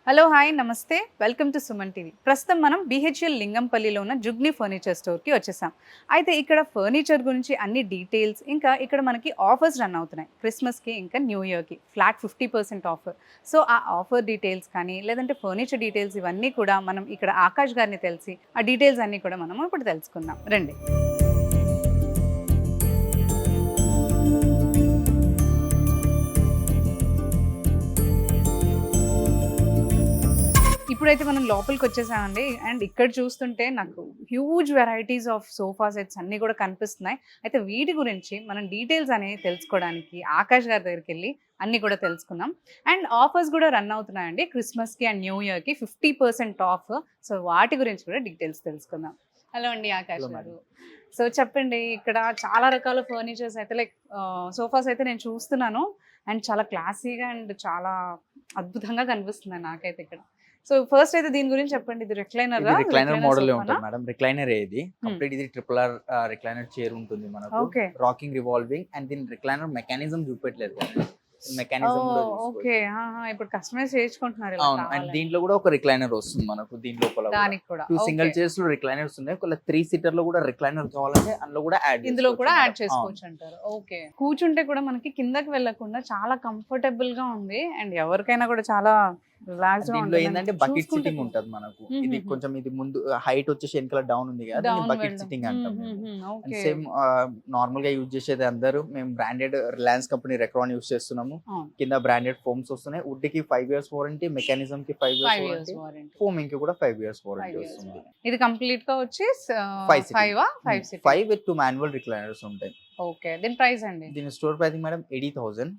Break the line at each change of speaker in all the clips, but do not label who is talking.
Hello hi నమస్తే welcome to Suman TV. ప్రస్తుతం మనం బిహెచ్ఎల్ లింగంపల్లిలో ఉన్న జుగ్ని ఫర్నిచర్ స్టోర్కి వచ్చేసాం. అయితే ఇక్కడ ఫర్నిచర్ గురించి అన్ని డీటెయిల్స్, ఇంకా ఇక్కడ మనకి ఆఫర్స్ రన్ అవుతున్నాయి క్రిస్మస్కి ఇంకా న్యూ ఇయర్కి ఫ్లాట్ 50% ఆఫర్. సో ఆ ఆఫర్ డీటెయిల్స్ కానీ లేదంటే ఫర్నిచర్ డీటెయిల్స్ ఇవన్నీ కూడా మనం ఇక్కడ ఆకాష్ గారిని తెలిసి ఆ డీటెయిల్స్ అన్నీ కూడా మనం ఇప్పుడు తెలుసుకుందాం రండి. ఇప్పుడైతే మనం లోపలికి వచ్చేసామండి. అండ్ ఇక్కడ చూస్తుంటే నాకు huge varieties of sofa sets అన్నీ కూడా కనిపిస్తున్నాయి. అయితే వీటి గురించి మనం డీటెయిల్స్ అనేవి తెలుసుకోవడానికి ఆకాష్ గారి దగ్గరికి వెళ్ళి అన్నీ కూడా తెలుసుకుందాం. అండ్ ఆఫర్స్ కూడా రన్ అవుతున్నాయండి క్రిస్మస్కి అండ్ న్యూ ఇయర్కి 50% ఆఫ్. సో వాటి గురించి కూడా డీటెయిల్స్ తెలుసుకుందాం. హలో అండి ఆకాష్ గారు. సో చెప్పండి, ఇక్కడ చాలా రకాల ఫర్నిచర్స్ అయితే లైక్ సోఫాస్ అయితే నేను చూస్తున్నాను. అండ్ చాలా క్లాసీగా అండ్ చాలా అద్భుతంగా కనిపిస్తుంది నాకైతే ఇక్కడ. సో ఫస్ట్ అయితే దీని గురించి చెప్పండి. ఇది
రిక్లైనర్ మోడల్ ఉంటుంది మేడం. రిక్లైనర్ ఇది కంప్లీట్ ఇది ట్రిపుల్ ఆర్ రిక్లైనర్ చైర్ ఉంటుంది మనకు. రాకింగ్ రివాల్వింగ్ అండ్ దీని రిక్లైనర్ మెకానిజం చూపెట్టలేదు. Mechanism
okay. ఇప్పుడు కస్టమైజ్ చేసుకుంటున్నారు.
అవును. అండ్ దీంట్లో కూడా ఒక రిక్లైనర్ వస్తుంది మనకు. దీని లోపల టూ సింగిల్ చైర్స్ లో రిక్లైనర్స్ ఉన్నాయి. ఒక 3 సీటర్ లో కూడా రిక్లైనర్ కావాలంటే అందులో కూడా
ఇందులో కూడా యాడ్ చేసుకోవచ్చు అంటారు. ఓకే. కూర్చుంటే కూడా మనకి కిందకి వెళ్ళకుండా చాలా కంఫర్టబుల్ గా ఉంది. అండ్ ఎవరికైనా కూడా చాలా
దీంట్లో ఏంటంటే బకెట్ సిట్టింగ్ ఉంటది మనకు. ఇది కొంచెం ఇది ముందు హైట్ వచ్చేసి వెనకాల డౌన్ ఉంది కదా, బకెట్ సిట్టింగ్ అంటాం. సేమ్ నార్మల్ గా యూజ్ చేసేది అందరూ. మేము branded Reliance company Recron use చేస్తున్నాము. కింద బ్రాండెడ్ ఫోమ్స్ వస్తున్నాయి. వుడ్ కి 5 years వారంటీ, మెకానిజం కి 5 years వారంటీ, ఫోమింగ్ కి కూడా 5 years వారంటీ వస్తుంది.
ఇది కంప్లీట్ గా వచ్చి
5 with 2 manual recliners ఉంటాయి.
ఓకే. దీని ప్రైస్ అండి?
దీని store pricing madam 80,000,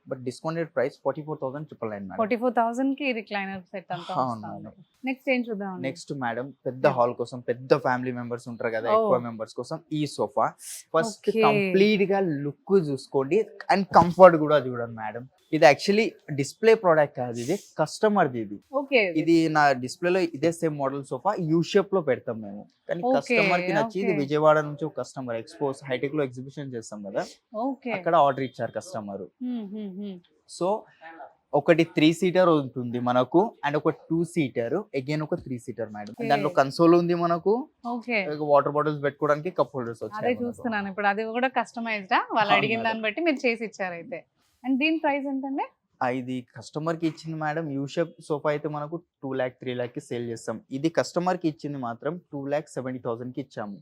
but discounted price 44,999 madam.
44,000 కి రిక్లైనర్ సెట్ అంతా వస్తుంది. నెక్స్ట్ ఏం చూద్దాం?
నెక్స్ట్ మేడం పెద్ద హాల్ కోసం, పెద్ద ఫ్యామిలీ మెంబర్స్ ఉంటారు కదా, ఎక్కువ మెంబర్స్ కోసం ఈ సోఫా. ఫస్ట్ కంప్లీట్ గా లుక్ చూసుకోండి అండ్ కంఫర్ట్ కూడా చూడండి మేడం. ఇది యాక్చువల్లీ డిస్ప్లే ప్రోడక్ట్ కాదు, ఇది కస్టమర్ ఇది. ఇది నా డిస్ప్లేలో ఇదే same model sofa U shape లో పెడతాం మేము, కానీ కస్టమర్ కి నచ్చి ఇది విజయవాడ నుంచి ఒక కస్టమర్ ఎక్స్పోస్ హైటెక్ లో ఎగ్జిబిషన్ చేస్తాం కదా, అక్కడ ఆర్డర్ ఇచ్చారు కస్టమర్. సో ఒకటి 3 seater ఉంటుంది మనకు అండ్ ఒక 2 seater, అగైన్ ఒక 3 seater మేడం. దాంట్లో కన్సోల్ ఉంది మనకు. వాటర్ బాటిల్స్ పెట్టుకోవడానికి కప్ హోల్డర్స్ వచ్చాయి.
చూస్తున్నాను ఇప్పుడు. అది కూడా కస్టమైజ్డ్ వాళ్ళు అడిగిన దాన్ని బట్టి మీరు చేసి ఇచ్చారు అయితే. అండ్ దీని ప్రైస్ ఎంతండి?
ఇది కస్టమర్ కి ఇచ్చింది మేడం యూ షేప్ సోఫా అయితే మనకు 2 lakh 3 lakh కి సేల్ చేస్తాం. ఇది కస్టమర్ కి ఇచ్చింది మాత్రం 2,70,000 కి ఇచ్చాము.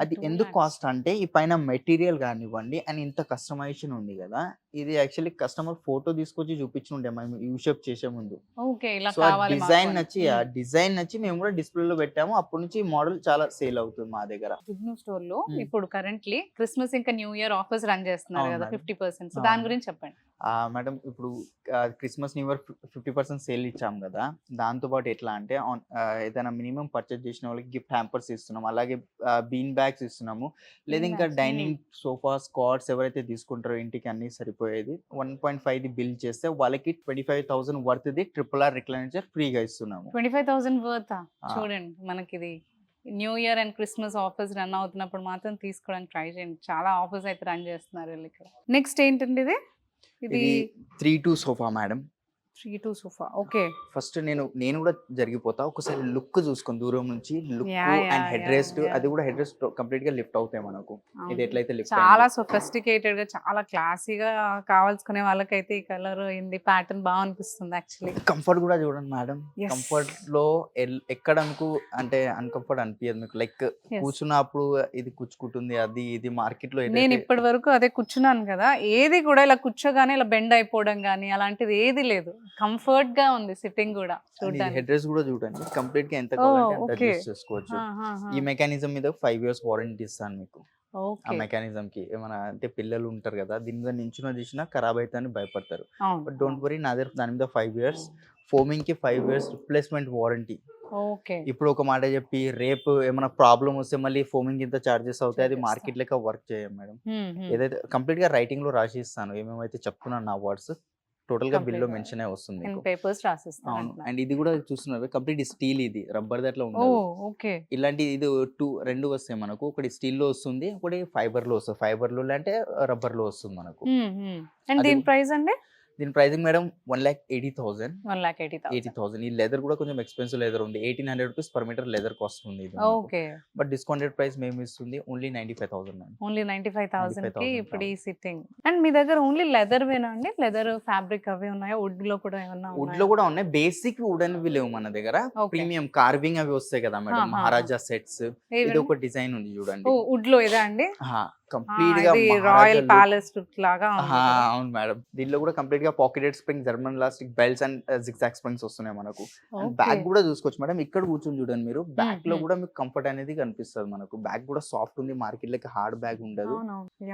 అది ఎందుకు కాస్ట్ అంటే ఈ పైన మెటీరియల్ కానివ్వండి అండ్ ఇంత కస్టమైజేషన్ ఉంది కదా, ఇది యాక్చువల్లీ కస్టమర్ ఫోటో తీసుకొచ్చి చూపించి ఉండే మేము యూ షేప్ చేసే ముందు. సో డిజైన్ నచ్చి డిజైన్ నచ్చి మేము కూడా డిస్ప్లే లో పెట్టాము. అప్పటి నుంచి మోడల్ చాలా సేల్ అవుతుంది మా దగ్గర.
జుగ్ను స్టోర్ లో ఇప్పుడు కరెంట్లీ క్రిస్మస్ ఇంకా న్యూ ఇయర్ ఆఫర్స్ రన్ చేస్తున్నారు కదా 50%. సో దాని గురించి చెప్పండి
మేడం. ఇప్పుడు క్రిస్మస్ న్యూ ఇయర్ 50% సేల్ ఇచ్చాము కదా, దాంతో పాటు ఎట్లా అంటే ఏదైనా మినిమం పర్చేస్ చేసిన వాళ్ళకి గిఫ్ట్ హ్యాంపర్స్ ఇస్తున్నాము, అలాగే బీన్ బ్యాగ్స్ ఇస్తున్నాము. లేదా ఇంకా డైనింగ్ సోఫాస్ కార్డ్స్ ఎవరైతే తీసుకుంటారో ఇంటికి అన్ని సరిపోయేది 1.5 బిల్ చేస్తే వాళ్ళకి 25,000 worth the triple R recliner ఫ్రీగా ఇస్తున్నాము.
25,000 వర్త్. చూడండి, మనకి ఇది new year and Christmas offers run అవుతున్నప్పుడు మాత్రం తీసుకోవడానికి ట్రై చేయండి. చాలా ఆఫర్స్ అయితే రన్ చేస్తున్నారు వీళ్ళు ఇక్కడ. నెక్స్ట్ ఏంటండి ఇది?
ఇది 3-2 sofa madam.
3-2 sofa. Okay.
First నేను కూడా జరిగిపోతా. ఒకసారి లుక్ చూసుకొని దూరం నుంచి లుక్ అండ్ హెడ్ రెస్ట్, అది కూడా హెడ్ రెస్ట్ కంప్లీట్ గా లిఫ్ట్ అవుతాయి మనకు. ఇది ఎట్లయితే లిఫ్ట్
చాలా సొఫిస్టికేటెడ్ గా చాలా క్లాసీగా కావాల్సుకునే వాళ్ళకైతే ఈ కలర్ ఏంది ప్యాటర్న్ బాగా అనిపిస్తుంది. యాక్చువల్లీ కంఫర్ట్
కూడా చూడండి మేడం. కంఫర్ట్ లో ఎక్కడ అంటే అన్కంఫర్ట్ అనిపించదు మీకు. లైక్ కూర్చున్నప్పుడు ఇది కూర్చుకుంటుంది, అది ఇది మార్కెట్ లో
నేను ఇప్పటి వరకు అదే కూర్చున్నాను కదా, ఏది కూడా ఇలా కూర్చోగానే ఇలా బెండ్ అయిపోవడం కానీ అలాంటిది ఏది లేదు. కంఫర్ట్ గా ఉంది సిట్టింగ్ కూడా. చూడండి
హెడ్ రెస్ట్ కూడా చూడండి కంప్లీట్ గా ఎంత కావాలంటే అంత అడ్జస్ట్ చేసుకోవచ్చు. ఈ మెకానిజం మీద 5 years వారంటీ ఇస్తాను మీకు. ఆ మెకానిజం కి ఏమైనా అంటే పిల్లలు ఉంటారు కదా, దీని మీద నించున తీసినా ఖరాబ్ అవుతాయని భయపడతారు. బట్ డోంట్ వరీ, నా దగ్గర దాని మీద 5 years, ఫోమింగ్ కి 5 years రిప్లేస్మెంట్ వారంటీ. ఇప్పుడు ఒక మాట చెప్పి రేపు ఏమైనా ప్రాబ్లం వస్తే మళ్ళీ ఫోమింగ్ ఇంత చార్జెస్ అవుతాయి, అది మార్కెట్ లెక్క వర్క్ చేయం మేడం. ఏదైతే కంప్లీట్ గా రైటింగ్ లో రాసి ఇస్తాను ఏమేమైతే చెప్తున్నాను నా వర్డ్స్ టోటల్ గా బిల్ లో మెన్షన్ అయి వస్తుంది. అండ్ ఇది కూడా చూస్తున్నారు కంప్లీట్ స్టీల్, ఇది రబ్బర్ దాంట్లో ఉండదు. ఇలాంటి ఇది 2 వస్తాయి మనకు. ఒకటి స్టీల్ లో వస్తుంది, ఒకటి ఫైబర్ లో వస్తుంది. ఫైబర్ లో అంటే రబ్బర్ లో వస్తుంది మనకు.
దీని ప్రైస్ అండి?
దీని ప్రైసింగ్ మేడం 1,80,000.
1,80,000.
80,000. ఈ లెదర్ కూడా కొంచెం ఎక్స్పెన్సివ్ లెదర్ ఉంది. 1,800 rupees per metre leather cost ఉంది ఇది.
ఓకే.
బట్ డిస్కౌంటెడ్ ప్రైస్ మేము ఇస్తుంది ఓన్లీ 95,000 మేడం.
ఓన్లీ 95,000కి
95,000
ఇప్పుడు ఈ సిట్టింగ్. అండ్ మీ దగ్గర ఓన్లీ లెదర్ వేనా అండి? లెదర్ ఫ్యాబ్రిక్ అవి ఉన్నాయా? వుడ్ లో కూడా ఏమన్నా
వుడ్ లో కూడా ఉన్నాయి. బేసిక్ వుడ్ అనేవి లేవు మన దగ్గర. ప్రీమియం కార్వింగ్ అవి వస్తాయి కదా మేడం, మహారాజా సెట్స్. ఇది ఒక డిజైన్ ఉంది చూడండి.
వుడ్ లో ఇదా అండి?
కంప్లీట్ గా
రాయల్ ప్యాలెస్ లాగా.
అవును మేడం. దీనిలో కూడా కంప్లీట్ గా pocketed spring, German elastic belts and zigzag springs వస్తున్నాయి మనకు. బ్యాక్ కూడా చూసుకోవచ్చు మేడం. ఇక్కడ కూర్చొని చూడండి మీరు, బ్యాక్ లో కూడా మీకు కంఫర్ట్ అనేది కనిపిస్తుంది మనకు. బ్యాక్ కూడా సాఫ్ట్ ఉంది, మార్కెట్ లెక్క హార్డ్ బ్యాగ్ ఉండదు.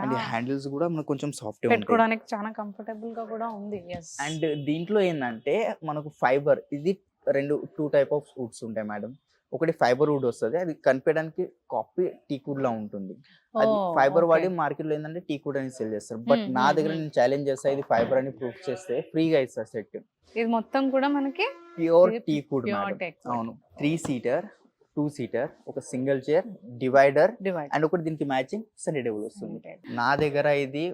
అండ్ హ్యాండిల్స్ కూడా మనకు కొంచెం సాఫ్ట్
పెట్టుకోవడానికి చాలా కంఫర్టబుల్ గా కూడా ఉంది.
అండ్ దీంట్లో ఏంటంటే మనకు ఫైబర్, ఇది టూ టైప్ ఆఫ్ వుడ్స్ ఉంటాయి మేడం. ఒకటి ఫైబర్ వుడ్ వస్తుంది, అది కనిపించడానికి కాపీ టీక్ వుడ్ లా ఉంటుంది. అది ఫైబర్ వాడి మార్కెట్ లో ఏంటంటే టీక్ వుడ్ అని సేల్ చేస్తారు. బట్ నా దగ్గర నేను ఛాలెంజ్ చేస్తా, ఇది ఫైబర్ అని ప్రూఫ్ చేస్తే ఫ్రీగా ఇస్తారు సెట్.
ఇది మొత్తం కూడా మనకి
ప్యూర్ టీక్ వుడ్ మేడం. అవును. 3 seater, 2 seater, ఒక సింగిల్ చైర్, డివైడర్ అండ్ ఒకటి దీనికి మ్యాచింగ్ స్టడీ టేబుల్ వస్తుంది. నా దగ్గర ఇది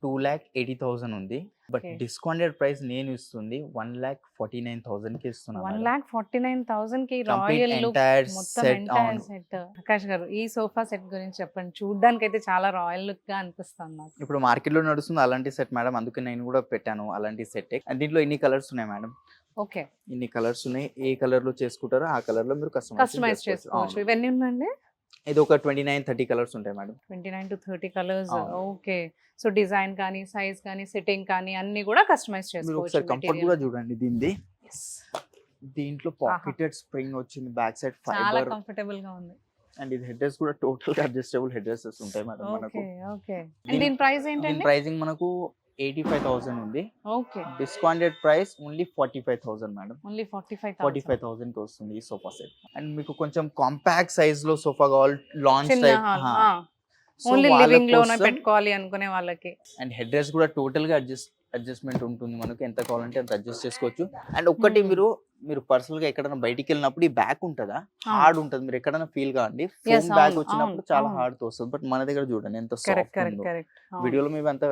2,80,000 ఉంది. బట్ డిస్కౌంటెడ్ ప్రైస్ నేను ఇస్తుంది 1,49,000 కి ఇస్తున్నాను.
1,49,000 కి రాయల్ లుక్ మొత్తం ఎంటైర్ సెట్. ఆకాష్ గారు, ఈ సోఫా సెట్ గురించి చెప్పండి. చూడడానికి అయితే చాలా రాయల్ లుక్ గా అనిపిస్తుంది నాకు.
ఇప్పుడు మార్కెట్ లో నడుస్తుంది అలాంటి సెట్ మేడం, అందుకే నేను కూడా పెట్టాను అలాంటి సెట్. అండ్ దీంట్లో ఇన్ని కలర్స్ ఉన్నాయి మేడం.
ఓకే.
ఇన్ని కలర్స్ ఉన్నాయి. ఏ కలర్ లో చేసుకుంటారో ఆ కలర్ లో మీరు
కస్టమైజ్ చేసుకోవచ్చు. ఇవన్నీ ఉన్నాయండి.
ఇది ఒక 29-30 కలర్స్ ఉంటాయి madam.
29 to 30 colours. Okay. So design కానీ, సైజ్ కానీ, సిట్టింగ్ కానీ అన్ని కూడా కస్టమైజ్ చేసుకోవచ్చు.
ఒకసారి కంఫర్ట్ కూడా చూడండి దీనిది. దీంట్లో పాకెటెడ్ స్ప్రింగ్ వచ్చింది, బ్యాక్ సైడ్ ఫైబర్,
చాలా కంఫర్టబుల్ గా ఉంది.
అండ్ ఇది హెడ్ డ్రెస్ కూడా టోటల్ అడ్జస్టబుల్ హెడ్ డ్రెసెస్ ఉంటాయి మేడం మనకు.
ఓకే. అండ్ దీని ప్రైస్ ఏంటండి?
ప్రైసింగ్ మనకు 85,000 ఉంది.
Okay.
Discounted price only 45,000 madam.
Only
45,000 కి వస్తుంది ఈ సోఫా సెట్. అండ్ మీకు కొంచెం కాంపాక్ట్ సైజ్ లో సోఫా కావాలి, లాంచ్ టైప్,
ఓన్లీ లివింగ్ లోనే పెట్టుకోవాలి అనుకునే వాళ్ళకి.
అండ్ హెడ్ డ్రెస్ కూడా టోటల్ గా అడ్జస్ట్మెంట్ ఉంటుంది మనకు. ఎంత కావాలంటే అంత అడ్జస్ట్ చేసుకోవచ్చు. అండ్ ఒక్కటి మీరు పర్సనల్ గా ఎక్కడైనా బయటికి వెళ్ళినప్పుడు ఈ బ్యాక్ ఉంటుందా, హార్డ్ ఉంటుంది. మీరు ఎక్కడైనా ఫీల్ కాండి, ఫోన్ బ్యాగ్ వచ్చినప్పుడు చాలా హార్డ్ తో వస్తుంది. బట్ మన దగ్గర చూడండి ఎంత సాఫ్ట్ ఉందో. వీడియోలో మేము అంత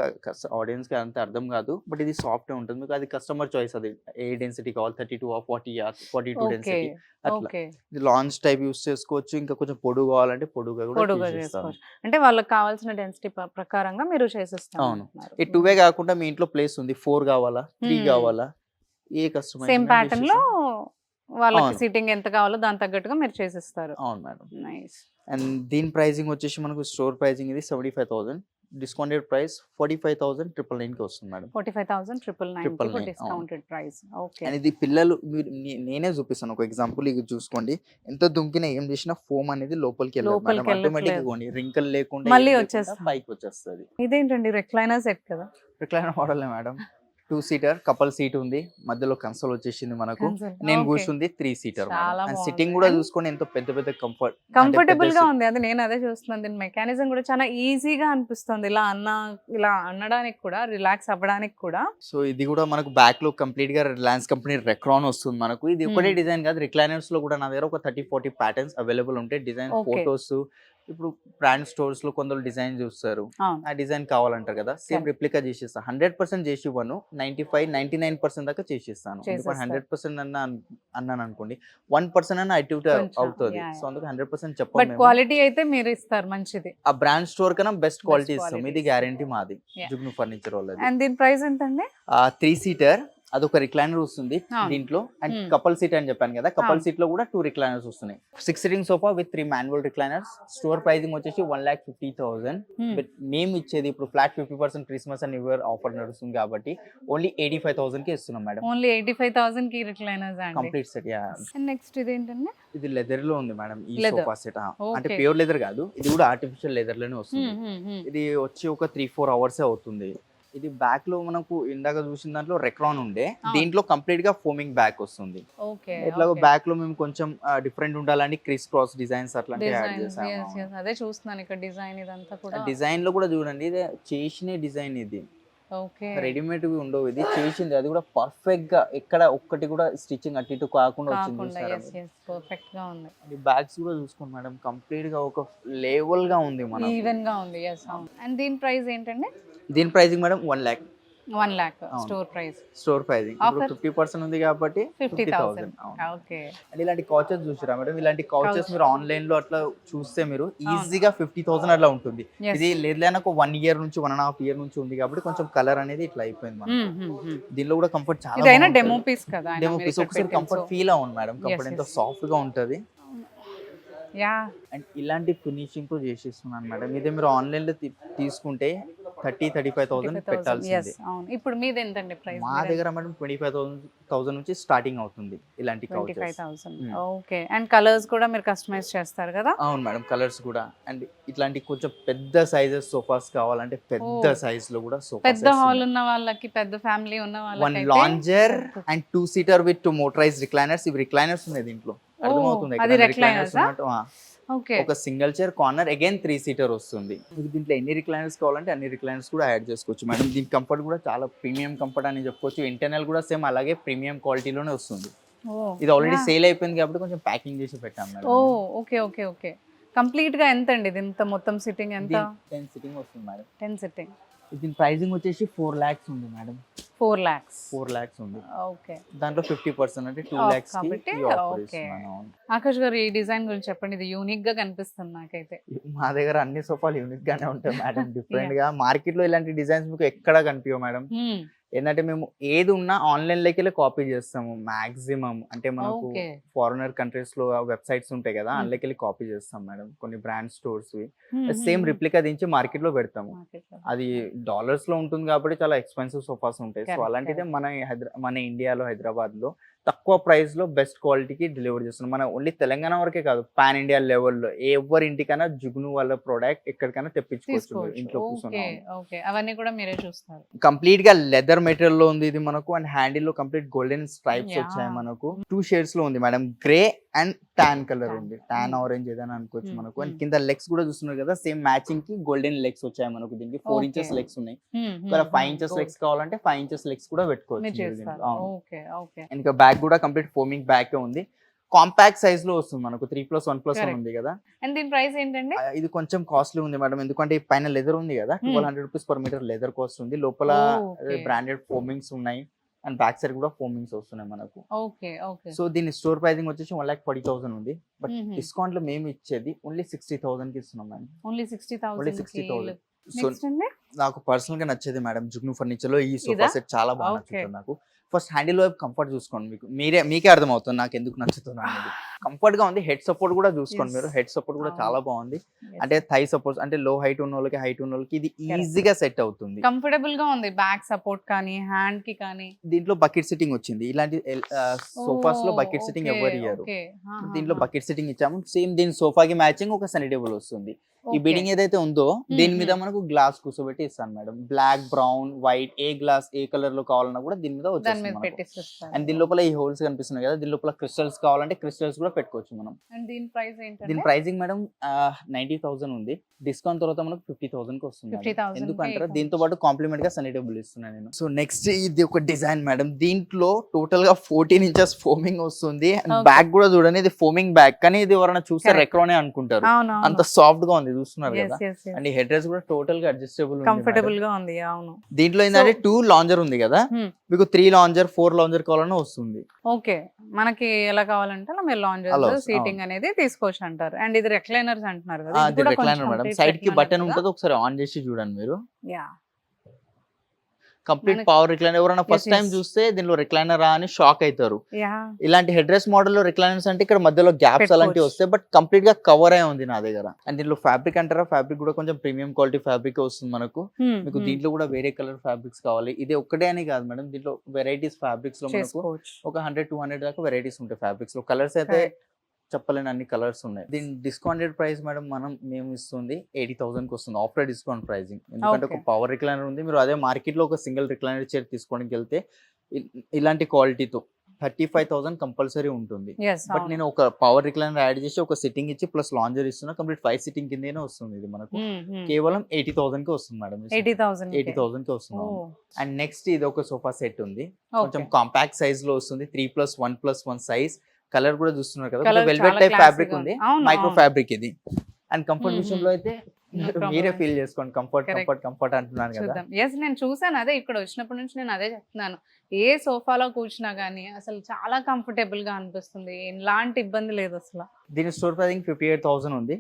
ఆడియన్స్ కి అంత అర్థం కాదు, బట్ ఇది సాఫ్ట్ ఉంటుంది మీకు. అది కస్టమర్ చాయిస్, అది ఏ డెన్సిటీ కావాలి, 32 or 42 డెన్సిటీ అట్లా. ఇది లాంచ్ టైప్ యూస్ చేసుకోవచ్చు. ఇంకా కొంచెం పొడుగు కావాలంటే పొడుగా కూడా చేసుకోవచ్చు.
అంటే వాళ్ళకి కావాల్సిన డెన్సిటీ ప్రకారంగా మీరు చేసేస్తారు.
అవును. ఈ 2 కాకుండా మీ ఇంట్లో ప్లేస్ ఉంది, 4 కావాలా, 3 కావాలా, ఏ కస్టమర్
సేమ్ ప్యాటర్న్ లో వాళ్ళకి సిట్టింగ్ ఎంత కావాలో దాని తగ్గట్టుగా మీరు చేసిస్తారు.
అవును మేడం.
నైస్.
అండ్ దీని ప్రైసింగ్ వచ్చేసి మనకు స్టోర్ ప్రైసింగ్ ఇది 75,000. డిస్కౌంటెడ్ ప్రైస్ 45,999 కి వస్తుంది madam.
45,999 discounted price. Okay.
And ఇది పిల్లలు, నేనే చూపిస్తాను ఒక ఎగ్జాంపుల్. ఇది చూసుకోండి, ఎంత దుంకినా ఏం చేసినా ఫోమ్ అనేది లోపలికి వెళ్ళదు, ఆటోమేటిక్ గా రింకల్ లేకుండా
మళ్ళీ వచ్చేస్తుంది,
పైకి వచ్చేస్తుంది.
ఇదేంటండి రిక్లైనర్ సెట్ కదా?
Recliner model madam. 2 seater couple seat ఉంది, మధ్యలో కన్సోల్ వచ్చేసింది మనకు. నేను కూర్చుంది 3 seater. అండ్ సిట్టింగ్ కూడా చూసుకొని ఎంతో పెద్ద
కంఫర్టబుల్ గా ఉంది. అది నేను అదే చూస్తున్నాను. దీని మెకానిజం కూడా చాలా ఈజీగా అనిపిస్తుంది. ఇలా అనడానికి కూడా, రిలాక్స్ అవ్వడానికి కూడా.
సో ఇది కూడా మనకు బ్యాక్ లో కంప్లీట్ గా రిలయన్స్ కంపెనీ రెక్రాన్ వస్తుంది మనకు. ఇది ఒకటే డిజైన్ కాదు, రిక్లైనర్స్ లో కూడా నా దగ్గర ఒక 30-40 ప్యాటర్న్స్ అవైలబుల్ ఉంటాయి. డిజైన్ ఫోటోస్, ఇప్పుడు బ్రాండ్ స్టోర్స్ లో కొందరు డిజైన్ చూస్తారు, ఆ డిజైన్ కావాలంటారు కదా, సేమ్ రిప్లికా చేసిస్తా. 100% చేసి ఇవ్వను, 95-99% దాకా చేసిస్తాను. 100% అన్నాను అనుకోండి, 1% అన్న యాక్టివిటీ అవుతుంది. సో అందుకు 100% చెప్పండి.
క్వాలిటీ అయితే మీరు ఇస్తారు మంచిది.
ఆ బ్రాండ్ స్టోర్ కన్నా బెస్ట్ క్వాలిటీ ఇస్తాం. ఇది గ్యారంటీ మాది, జుగ్ను ఫర్నిచర్ వాళ్ళది.
అండ్ దీని ప్రైస్ ఎంతండి?
3 seater, అదొక రిక్లైనర్ వస్తుంది దీంట్లో. అండ్ కపుల్ సీట్ అని చెప్పాను కదా, కపుల్ సీట్ లో కూడా 2 recliners వస్తున్నాయి. 6 sitting sofa with 3 manual recliners. Store pricing వచ్చేసి 1,50,000. బట్ మేము ఇచ్చేది ఇప్పుడు flat 50% Christmas and new year offer నడుస్తుంది కాబట్టి ఓన్లీ 85,000 కి ఇస్తున్నాం మేడం.
ఓన్లీ 85,000 కి రిక్లైనర్స్ అండి,
కంప్లీట్ సెట్.
నెక్స్ట్ ఇది ఏంటండి?
ఇది లెదర్ లో ఉంది మేడం ఈ సోఫా సెట్. అంటే ప్యూర్ లెదర్ కాదు, ఇది కూడా ఆర్టిఫిషియల్ లెదర్ లోనే వస్తుంది. ఇది వచ్చి ఒక 3-4 hours అవుతుంది. ఇది బ్యాక్ లో మనకు ఇందాక చూసిన దాంట్లో రెక్రాన్ ఉండే, దీంట్లో కంప్లీట్ గా ఫోమింగ్ బ్యాక్ వస్తుంది. ఇట్లా బ్యాక్ లో మేము కొంచెం డిఫరెంట్ ఉండాలని క్రిస్ క్రాస్ డిజైన్స్ అట్లాంటివి యాడ్ చేసాము.
అదే చూస్తున్నాను ఇక్కడ డిజైన్. ఇదంతా కూడా
డిజైన్ లో కూడా చూడండి, ఇది చేసిన డిజైన్. ఇది రెడీమేడ్ ఉండవు, ఇది చేసింది. అది కూడా పర్ఫెక్ట్ గా ఎక్కడ ఒక్కటి కూడా స్టిచ్చింగ్ అటు ఇటు కాకుండా వచ్చింది.
పర్ఫెక్ట్ గా ఉంది.
ఈ బ్యాగ్స్ కూడా చూసుకోండి మేడం, కంప్లీట్ గా ఒక లెవెల్ గా ఉంది, మన
ఈవెన్ గా ఉంది. అండ్ దీని ప్రైస్ ఏంటండి?
దీని ప్రైసింగ్ మేడం 1 lakh.
1 lakh
అవును.
Store price.
Store pricing. ఇప్పుడు
Offer?
50% ఉంది కాబట్టి
50,000.
50,000. అవును.
ఓకే.
అండ్ ఇలాంటి కౌచెస్ చూసిరా మేడం? ఇలాంటి కౌచెస్
Couch.
మీరు ఆన్లైన్ లో అట్లా చూస్తే మీరు
అవును.
ఈజీగా 50,000 అట్లా ఉంటుంది.
Yes.
ఇది లేదైనా ఒక 1 ఇయర్ నుంచి 1.5 ఇయర్ నుంచి ఉంది కాబట్టి కొంచెం కలర్ అనేది ఇట్లా అయిపోయింది మనకు. దీనిలో కూడా కంఫర్ట్ చాలా
ఇదైనా
బాగుంటది.
డెమో పీస్ కదా ఆయన
డెమో
మీరు
పీస్
ఇక్కడ
ఒకసారి
పెట్టింది.
కంఫర్ట్
సో
ఫీల్ అవ్వండి మేడం.
yes,
కంఫర్ట్ ఎంతో
yes.
సాఫ్ట్ గా ఉంటది.
యా.
అండ్ ఇలాంటి ఫినిషింగ్ తో చేసిస్తున్నాను మేడం. ఇదే మీరు ఆన్లైన్ లో తీసుకుంటే 30-35,000
yes.
పెట్టాల్సిందే.
అవును. ఇప్పుడు మీది ఎంతండి ప్రైస్?
మా దగ్గర మేడం 25,000 నుంచి స్టార్టింగ్ అవుతుంది ఇలాంటి కౌచెస్.
25,000. ఓకే. అండ్ కలర్స్ కూడా మీరు కస్టమైజ్ చేస్తారు కదా?
అవును మేడం, కలర్స్ కూడా. అండ్ ఇట్లాంటి కొంచెం పెద్ద సైజెస్ సోఫాస్ కావాలంటే పెద్ద సైజ్ లో కూడా
పెద్ద హాల్ ఉన్న వాళ్ళకి, పెద్ద ఫ్యామిలీ ఉన్న
1
వాళ్ళకి
lounger and 2 seater with 2 motorised recliners. ఇవి రిక్లైనర్స్ ఉన్నాయి దీంట్లో. అర్థమవుతుంది
అది
ఎక్కడ
recliners
రిక్లైనర్స్ ఉన్నట్టు.
ఓకే.
ఒక single chair corner again 3 seater వస్తుంది. మీకు దీంట్లో ఎన్ని రిక్లైనర్స్ కావాలంటే అన్ని రిక్లైనర్స్ కూడా యాడ్ చేసుకోవచ్చు మేడం. దీని కంఫర్ట్ కూడా చాలా ప్రీమియం కంఫర్ట్ అని చెప్పుకోవచ్చు. ఇంటర్నల్ కూడా సేమ్ అలాగే ప్రీమియం క్వాలిటీలోనే వస్తుంది. ఇది ఆల్రెడీ సేల్ అయిపోయింది కాబట్టి కొంచెం ప్యాకింగ్ చేసి పెట్టాం madam.
Okay okay okay. Complete గా ఎంత అండి ఇది? ఇంత మొత్తం సిట్టింగ్ ఎంత?
10 సిట్టింగ్ వస్తుంది మేడం.
10 సిట్టింగ్.
దీని ప్రైసింగ్ వచ్చేసి 4 lakhs ఉంది మేడం.
4 lakhs.
4 lakhs ఉంది.
ఓకే.
దాంట్లో 50% అంటే 2 lakhs కి
కాబట్టి
ఈ ఆఫర్
ఓకే.
ఇస్తున్నాను.
ఆకాష్ గారు ఈ డిజైన్ గురించి చెప్పండి. ఇది యూనిక్ గా కనిపిస్తుంది నాకైతే.
మా దగ్గర అన్ని సోఫాలు యూనిక్ గానే ఉంటాయి మేడం. డిఫరెంట్ గా మార్కెట్ లో ఇలాంటి డిజైన్స్ మీకు ఎక్కడా కనిపించవు మేడం. ఏంటంటే మేము ఏది ఉన్నా ఆన్లైన్ లోకి కాపీ చేస్తాము మాక్సిమం. అంటే మనకు
ఓకే.
ఫారినర్ కంట్రీస్ లో వెబ్సైట్స్ ఉంటాయి కదా, అందులోకి కాపీ చేస్తాం మేడం. కొన్ని బ్రాండ్ స్టోర్స్ సేమ్ రిప్లికా దించి మార్కెట్ లో పెడతాము. అది డాలర్స్ లో ఉంటుంది కాబట్టి చాలా ఎక్స్పెన్సివ్ సోఫాస్ ఉంటాయి. సో
Correct,
అలాంటిదే మన ఇండియాలో హైదరాబాద్ లో తక్కువ ప్రైస్ లో బెస్ట్ క్వాలిటీకి డెలివరీ చేస్తున్నాం. మన ఓన్లీ తెలంగాణ వరకే కాదు, పాన్ ఇండియా లెవెల్లో ఎవరి ఇంటికైనా జుగ్ను వాళ్ళ ప్రోడక్ట్ ఎక్కడికైనా తెప్పించుకోవచ్చు మీరు ఇంట్లో కూర్చొని.
ఓకే. అవన్నీ కూడా మీరే చూస్తారు.
కంప్లీట్ గా లెదర్ మెటీరియల్ లో ఉంది ఇది మనకు. అండ్ హ్యాండిల్ లో కంప్లీట్ గోల్డెన్ స్ట్రైప్స్
Yeah.
వచ్చాయి మనకు. 2 షేడ్స్ లో ఉంది madam. Grey and tan colour ఉంది. టాన్ ఆరెంజ్ ఏదైనా అనుకోవచ్చు మనకు. అండ్ కింద లెగ్స్ కూడా చూస్తున్నారు కదా, సేమ్ మ్యాచింగ్ కి గోల్డెన్ లెగ్స్ వచ్చాయి మనకు. దీనికి 4
Okay.
ఇంచెస్ లెగ్స్ ఉన్నాయి. 5 ఇంచెస్ లెగ్స్ కావాలంటే 5 ఇంచెస్ లెగ్స్ కూడా పెట్టుకోవచ్చు
మీరు
మీరు
చేస్తారు.
దీంట్లో. అవును.
Okay okay.
ఇంకా బ్యాగ్ కూడా కంప్లీట్ ఫోమింగ్ బ్యాగ్ ఉంది. కాంపాక్ట్ సైజ్ లో వస్తుంది మనకు. 3+1+1
Correct.
ఉంది కదా.
అండ్ దీని ప్రైస్ ఏంటండి?
ఇది కొంచెం కాస్ట్లీ ఉంది మేడం. ఎందుకంటే ఈ పైన లెదర్ ఉంది కదా, 1200 rupees per metre leather cost ఉంది. లోపల
Okay.
బ్రాండెడ్ ఫోమింగ్స్ ఉన్నాయి. అండ్ బ్యాక్ సైడ్ కూడా ఫోమింగ్స్ వస్తున్నాయి మనకు.
Okay okay.
సో దీని స్టోర్ ప్రైసింగ్ వచ్చేసి 1,40,000 ఉంది. బట్ డిస్కౌంట్ లో మేము ఇచ్చేది ఓన్లీ 60,000 కి ఇస్తున్నాం madam.
Only
only
60,000.
60,000. So
next అండి?
నాకు పర్సనల్ గా నచ్చేది మేడం జుగ్ను ఫర్నిచర్ లో ఈ సోఫా
ఇదా?
సెట్ చాలా బాగా
Okay.
నచ్చుతుంది నాకు. ఫస్ట్ హ్యాండిల్ వైపు కంఫర్ట్ చూసుకోండి. మీకే అర్థమవుతుంది నాకు ఎందుకు నచ్చుతుంది అనేది. కంఫర్ట్ గా ఉంది. హెడ్ సపోర్ట్ కూడా చూసుకోండి
Yes.
మీరు. హెడ్ సపోర్ట్ కూడా
అవును.
చాలా బాగుంది.
Yes.
అంటే థై సపోర్ట్ అంటే లో హైట్ ఉన్న వాళ్ళకి, హైట్ ఉన్న వాళ్ళకి ఇది ఈజీగా సెట్ అవుతుంది.
కంఫర్టబుల్ గా ఉంది. బ్యాక్ సపోర్ట్ కానీ, హ్యాండ్ కి కానీ.
దీంట్లో బకెట్ సిట్టింగ్ వచ్చింది. ఇలాంటి సోఫాస్ లో బకెట్ సిట్టింగ్ ఎవరు ఇయ్యారు. దీంట్లో బకెట్ సిట్టింగ్ ఇచ్చాము. సేమ్ దీని సోఫాకి మ్యాచింగ్ ఒక సనీ టేబుల్ వస్తుంది. ఈ బిల్డింగ్ ఏదైతే ఉందో దీని మీద మనకు గ్లాస్ కూర్చోబెట్టి ఇస్తాను మేడం. బ్లాక్, బ్రౌన్, వైట్ ఏ గ్లాస్ ఏ కలర్ లో కావాలన్నా కూడా దీని మీద వచ్చేస్తుంది. అండ్ దీని లోపల ఈ హోల్స్ కనిపిస్తున్నాయి కదా, దీని లోపల క్రిస్టల్స్ కావాలంటే క్రిస్టల్స్ కూడా పెట్టుకోవచ్చు మనం.
అండ్ దీని ప్రైస్ ఏంటంటే?
దీని ప్రైసింగ్ మేడం 90,000 ఉంది. డిస్కౌంట్ తర్వాత మనకు 50,000 కి వస్తుంది.
50,000
ఎందుకంటారా, దీంతో పాటు కాంప్లిమెంట్ గా సనీ టేబుల్ ఇస్తున్నాను నేను. సో నెక్స్ట్ ఇది ఒక డిజైన్ మేడం. దీంట్లో టోటల్ గా 14 ఇంచెస్ ఫోమింగ్ వస్తుంది. అండ్ బ్యాగ్ కూడా చూడండి, ఇది ఫోమింగ్ బ్యాగ్. కానీ ఇది ఎవరైనా చూస్తే రెక్రోనే అనుకుంటారు, అంత సాఫ్ట్ గా ఉంది. చూస్తున్నారు కదా. అండ్ ఈ హెడ్ రెస్ట్ కూడా టోటల్ గా అడ్జస్టబుల్,
కంఫర్టబుల్ గా ఉంది. అవును.
దీంట్లో ఏంటంటే 2 లాంజర్ ఉంది కదా, మీకు 3 లాంజర్ 4 లాంజర్ కావాలన్నా వస్తుంది.
ఓకే. మనకి ఎలా కావాలంటే అలా మీరు లాంజర్స్ సీటింగ్ అనేది తీసుకోవచ్చు అంటారు. అండ్ ఇది రెక్లైనర్స్ అంటున్నారు కదా,
ఇది రిక్లైనర్ మేడం. సైడ్ కి బటన్ ఉంటుంది, ఒకసారి ఆన్ చేసి చూడండి మీరు.
యా.
Complete power recliner. ఎవరైనా ఫస్ట్ టైం చూస్తే దీనిలో రిక్లైనర్ అని షాక్ అవుతారు. ఇలాంటి హెడ్ రెస్ట్ మోడల్ లో రిక్లైనర్స్ అంటే ఇక్కడ మధ్యలో గ్యాప్స్ అలాంటివి వస్తాయి, బట్ కంప్లీట్ గా కవర్ అయి ఉంది నా దగ్గర. అండ్ దీనిలో ఫ్యాబ్రిక్ అంటారా, ఫ్యాబ్రిక్ కూడా కొంచెం ప్రీమియం క్వాలిటీ ఫ్యాబ్రిక్ వస్తుంది మనకు. మీకు దీంట్లో కూడా వేరే కలర్ ఫ్యాబ్రిక్స్ కావాలి, ఇది ఒక్కటే అని కాదు మేడం. దీంట్లో వెరైటీస్ ఫ్యాబ్రిక్స్ లో మనకు ఒక 100-200 దాకా వెరైటీస్ ఉంటాయి ఫ్యాబ్రిక్స్ లో. కలర్స్ అయితే చెప్పలేని అన్ని కలర్స్ ఉన్నాయి. దీని డిస్కౌంటెడ్ ప్రైస్ మేడం మేము ఇస్తుంది 80,000 కి వస్తుంది ఆఫ్టర్ డిస్కౌంట్ ప్రైసింగ్. ఎందుకంటే ఒక పవర్ రిక్లైనర్ ఉంది. మీరు అదే మార్కెట్ లో ఒక సింగిల్ రిక్లైనర్ చైర్ తీసుకోవడానికి వెళ్తే ఇలాంటి క్వాలిటీతో 35,000 కంపల్సరీ ఉంటుంది. బట్ నేను ఒక పవర్ రిక్లైనర్ యాడ్ చేసి ఒక సిట్టింగ్ ఇచ్చి ప్లస్ లాంజర్ ఇస్తున్నా. కంప్లీట్ 5 సిట్టింగ్ కిందనే వస్తుంది. ఇది మనకు కేవలం 80,000 కి వస్తుంది మేడం. 80,000 కి వస్తుంది. అండ్ నెక్స్ట్ ఇది ఒక సోఫా సెట్ ఉంది. కొంచెం కాంపాక్ట్ సైజ్ లో వస్తుంది. 3+1+1 సైజ్. కలర్ కూడా చూస్తున్నారు కదా, వెల్వెట్ టైప్ ఫ్యాబ్రిక్ ఉంది, మైక్రో ఫ్యాబ్రిక్ ఇది. అండ్ కంఫర్ట్ విషయంలో అయితే మీరే ఫీల్ చేసుకోండి. Comfort
Correct.
కంఫర్ట్ కంఫర్ట్ అంటున్నాను కదా.
చూద్దాం. యెస్, నేను చూసాను. అదే ఇక్కడ వచ్చినప్పటి నుంచి నేను అదే చెప్తున్నాను. ఏ సోఫాలో కూర్చున్నా గానీ అసలు చాలా కంఫర్టబుల్‌గా అనిపిస్తుంది. ఎలాంటి ఇబ్బంది లేదు అసల.
దీని స్టోర్ ప్రైసింగ్ 58,000 ఉంది.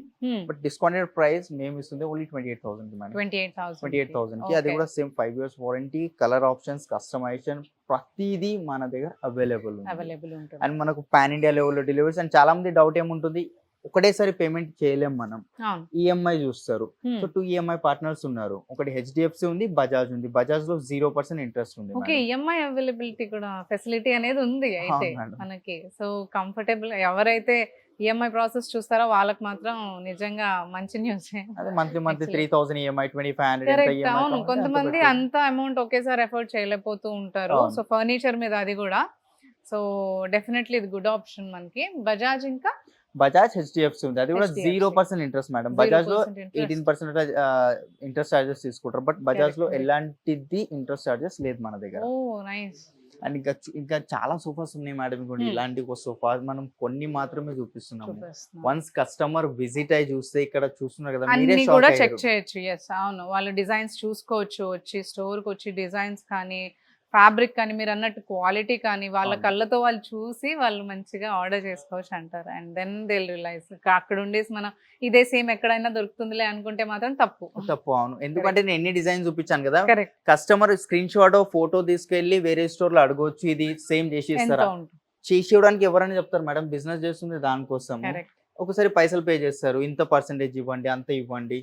బట్ డిస్కౌంటెడ్ ప్రైస్ మేము ఇస్తుంది ఓన్లీ 28,000 మేడం. 28,000 అది కూడా same 5 years warranty, colour options, customisation ప్రతిదీ మన దగ్గర అవైలబుల్ ఉంది. అండ్ మనకు పాన్ ఇండియా లెవెల్లో డెలివరీస్. అండ్ చాలా మంది డౌట్ ఏముంటుంది, ఒకటేసారి పేమెంట్ చేయలేం మనం, ఈఎంఐ చూస్తారు. సో 2 ఈఎంఐ పార్ట్నర్స్ ఉన్నారు. ఒకటి హెచ్డిఎఫ్సి ఉంది, బజాజ్ ఉంది. బజాజ్ లో 0% ఇంట్రెస్ట్ ఉంది.
ఓకే, ఈఎంఐ అవైలబిలిటీ కూడా ఫెసిలిటీ అనేది ఉంది అయితే మనకి. సో కంఫర్టబుల్, ఎవరైతే ఈఎంఐ ప్రాసెస్ చూస్తారో వాళ్ళకి మాత్రం నిజంగా మంచి న్యూస్.
అదే మంత్లీ 3,000 ఈఎంఐ, 2,500
కరెక్ట్. అవును, కొంతమంది అంత అమౌంట్ ఒకేసారి ఎఫోర్డ్ చేయలేకపోతూ ఉంటారు. సో ఫర్నిచర్ మీద అది కూడా. సో డెఫినెట్లీ ఇది గుడ్ ఆప్షన్ మనకి. బజాజ్ ఇంకా
బజాజ్ హెచ్డిఎఫ్సి ఉంది. అది కూడా
HDFC.
0% interest madam. బజాజ్ లో 18% ఇంట్రెస్ట్ చార్జెస్ తీసుకుంటారు. బట్ బజాజ్ లో
Correct.
ఎలాంటిది ఇంట్రెస్ట్ చార్జెస్ లేదు మన దగ్గర.
ఓ నైస్.
అండ్ ఇంకా చాలా సోఫాస్ ఉన్నాయి మేడం. ఇంకోటి ఇలాంటి ఒక సోఫా మనం కొన్ని మాత్రమే చూపిస్తున్నాము. వన్స్ కస్టమర్ విజిట్ అయి చూస్తే ఇక్కడ చూస్తున్నారు కదా, మీరే
అన్ని
షాక్
కూడా
అయ్యారు.
చెక్ చేయొచ్చు. ఎస్, అవును, వాళ్ళు డిజైన్స్ చూసుకోవచ్చు, వచ్చి స్టోర్ కి వచ్చి డిజైన్స్ కానీ ఫ్యాబ్రిక్ కానీ మీరు అన్నట్టు క్వాలిటీ కానీ వాళ్ళ
అవును.
కళ్ళతో వాళ్ళు చూసి వాళ్ళు మంచిగా ఆర్డర్ చేసుకోవచ్చు అంటారు. అండ్ దెన్ దే రియలైజ్ అక్కడ ఉండేసి మనం ఇదే సేమ్ ఎక్కడైనా దొరుకుతుందిలే అనుకుంటే మాత్రం తప్పు.
అవును. ఎందుకంటే నేను ఎన్ని డిజైన్ చూపించాను కదా,
correct.
Customer screen shot photo తీసుకెళ్లి వేరే స్టోర్ లో అడగొచ్చు, ఇది సేమ్ చేసి
ఎంత
ఇస్తారా.
ఉంటుంది.
చేసి ఇవ్వడానికి ఎవరైనా చెప్తారు మేడం, బిజినెస్ చేస్తుంది దానికోసం.
కరెక్ట్.
ఒకసారి పైసలు పే చేస్తారు, ఇంత పర్సెంటేజ్ ఇవ్వండి, అంత ఇవ్వండి,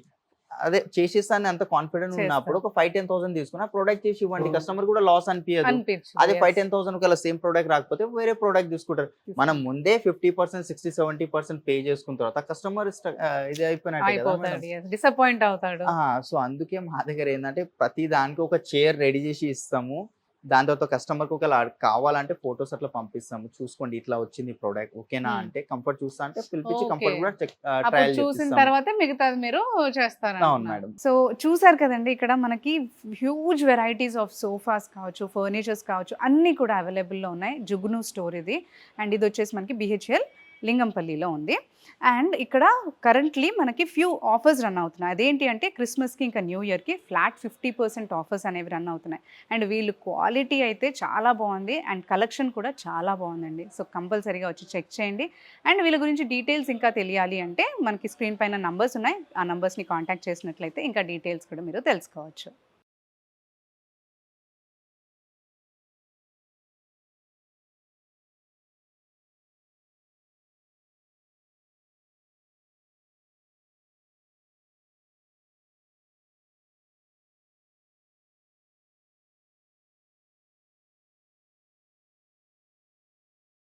అదే చేసిస్తాను అంత కాన్ఫిడెంట్ ఉన్నప్పుడు ఒక 5-10,000 తీసుకుని ప్రోడక్ట్ చేసి ఇవ్వండి. కస్టమర్ కూడా లాస్ అనిపించదు. అదే 5-10,000 ఒకవేళ సేమ్ ప్రోడక్ట్ రాకపోతే వేరే ప్రోడక్ట్ తీసుకుంటారు. మనం ముందే 50%, 60-70% పే చేసుకున్న తర్వాత కస్టమర్ ఇది అయిపోయినట్టు
డిసప్పాయింట్ అవుతాడు.
సో అందుకే మా దగ్గర ఏంటంటే ప్రతి దానికి ఒక చైర్ రెడీ చేసి ఇస్తాము. దాని తర్వాత కస్టమర్ కి ఒకవేళ కావాలంటే ఫొటోస్ అట్లా పంపిస్తాము, చూసుకోండి ఇట్లా వచ్చింది ప్రోడక్ట్ ఓకేనా అంటే, కంఫర్ట్ చూస్తా అంటే పిలిపించి కంఫర్ట్ కూడా ట్రయల్
చూసిన తర్వాత మిగతాది మీరు చేస్తారు.
అవును మేడం.
సో చూసారు కదండి, ఇక్కడ మనకి హ్యూజ్ వెరైటీస్ ఆఫ్ సోఫాస్ కావచ్చు, ఫర్నిచర్స్ కావచ్చు, అన్నీ కూడా అవైలబుల్లో ఉన్నాయి. జుగ్ను స్టోర్ ఇది. అండ్ ఇది వచ్చేసి మనకి బిహెచ్ఎల్ లింగంపల్లిలో ఉంది. అండ్ ఇక్కడ కరెంట్లీ మనకి ఫ్యూ ఆఫర్స్ రన్ అవుతున్నాయి. అదేంటి అంటే క్రిస్మస్కి ఇంకా న్యూ ఇయర్కి ఫ్లాట్ 50% ఆఫర్స్ అనేవి రన్ అవుతున్నాయి. అండ్ వీళ్ళు క్వాలిటీ అయితే చాలా బాగుంది అండ్ కలెక్షన్ కూడా చాలా బాగుందండి. సో కంపల్సరీగా వచ్చి చెక్ చేయండి. అండ్ వీళ్ళ గురించి డీటెయిల్స్ ఇంకా తెలియాలి అంటే మనకి స్క్రీన్ పైన నంబర్స్ ఉన్నాయి. ఆ నంబర్స్ని కాంటాక్ట్ చేసినట్లయితే ఇంకా డీటెయిల్స్ కూడా మీరు తెలుసుకోవచ్చు.